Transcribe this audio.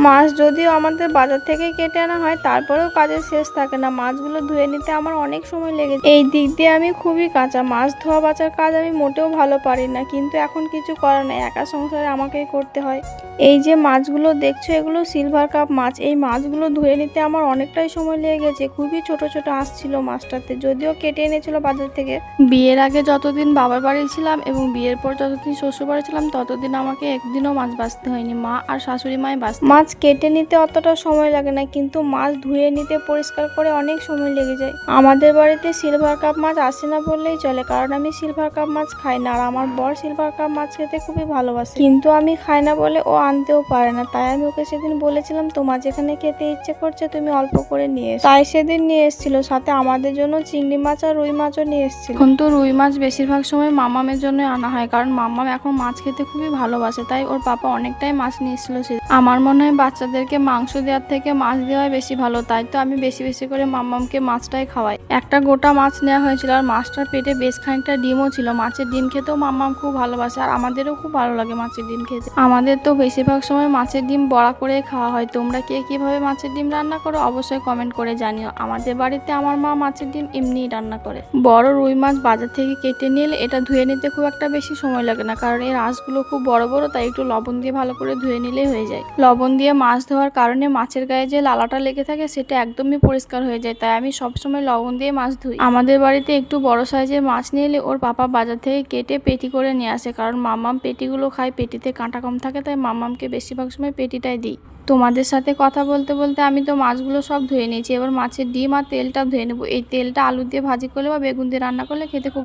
মাছ যদিও আমাদের বাজার থেকে কেটে আনা হয়, তারপরেও কাজের শেষ থাকে না। মাছগুলো ধুয়ে নিতে আমার অনেক সময় লেগে যায়। এই দিক দিয়ে আমি খুবই কাঁচা। মাছ ধোয়া বাছার কাজ আমি মোটেও ভালো পারি না, কিন্তু এখন কিছু করার নেই, একা সংসারে আমাকেই করতে হয়। এই যে মাছগুলো দেখছো, এগুলো সিলভার কাপ মাছ। এই মাছগুলো ধুয়ে নিতে আমার অনেকটাই সময় লেগে গেছে। খুবই ছোট ছোট আসছিল মাছটাতে, যদিও কেটে এনেছিল বাজার থেকে। বিয়ের আগে যতদিন বাবার বাড়ি ছিলাম এবং বিয়ের পর যতদিন শ্বশুর বাড়ি ছিলাম, ততদিন আমাকে একদিনও মাছ বাছতে হয়নি। মা আর শাশুড়ি মাই বাছতে। মাছ কেটে নিতে অতটা সময় লাগে না, কিন্তু মাছ ধুয়ে নিতে, পরিষ্কার করে অনেক সময় লেগে যায়। আমাদের বাড়িতে সিলভার কাপ মাছ আসে না বললেই চলে, কারণ আমি সিলভার কাপ মাছ খাই না। আর আমার বর সিলভার কাপ মাছ খেতে খুবই ভালোবাসে, কিন্তু আমি খাই না বলে ও আনতেও পারে না। তাই আমি ওকে সেদিন বলেছিলাম, তোমার যেখানে খেতে ইচ্ছে করছে তুমি অল্প করে নিয়ে এসো। তাই সেদিন নিয়ে এসেছিল, সাথে আমাদের জন্য চিংড়ি মাছ আর রুই মাছও নিয়ে এসেছিল। এখন তো রুই মাছ বেশিরভাগ সময় মামামের জন্য আনা হয়, কারণ মামাম এখন মাছ খেতে খুবই ভালোবাসে। তাই ওর পাপা অনেকটাই মাছ নিয়ে এসেছিল। আমার মনে হয় বাচ্চাদেরকে মাংস দেওয়ার থেকে মাছ দেওয়াই বেশি ভালো। তাই তো আমি বেশি বেশি করে মামামকে মাছটাই খাওয়াই। একটা গোটা মাছ নেওয়া হয়েছিল, আর মাছটার পেটে বেশ খানিকটা ডিমও ছিল। মাছের ডিম খেতেও মামাম খুব ভালোবাসে, আর আমাদেরও খুব ভালো লাগে মাছের ডিম খেতে। আমাদের তো বেশিরভাগ সময় মাছের ডিম বড়া করে খাওয়া হয়। তোমরা কে কিভাবে মাছের ডিম রান্না করো অবশ্যই কমেন্ট করে জানিও। আমাদের বাড়িতে আমার মা মাছের ডিম এমনিই রান্না করে। বড় রুই মাছ বাজার থেকে কেটে নিলে এটা ধুয়ে নিতে খুব একটা বেশি সময় লাগে না, কারণ এর আঁশগুলো খুব বড় বড়। তাই একটু লবণ দিয়ে ভালো করে ধুয়ে নিলেই হয়ে যায়। লবণ দিয়ে মাছ ধোয়ার কারণে মাছের গায়ে যে লালাটা লেগে থাকে সেটা একদমই পরিষ্কার হয়ে যায়। তাই আমি সবসময় লবণ দিয়ে মাছ ধুই। আমাদের বাড়িতে একটু বড় সাইজের মাছ নিয়ে এলে ওর পাপা বাজার থেকে কেটে পেটি করে নিয়ে আসে, কারণ মাম্মাম পেটিগুলো খায়। পেটিতে কাঁটা কম থাকে, তাই মাম্মামকে বেশিরভাগ সময় পেটিটাই দিই। তোমাদের সাথে কথা বলতে বলতে আমি তো মাছগুলো সব ধুয়ে নিয়েছি। এবার মাছের ডিম আর তেলটা ধুয়ে নেবো। এই তেলটা আলু দিয়ে ভাজি করলে বা বেগুন দিয়ে রান্না করলে খেতে খুব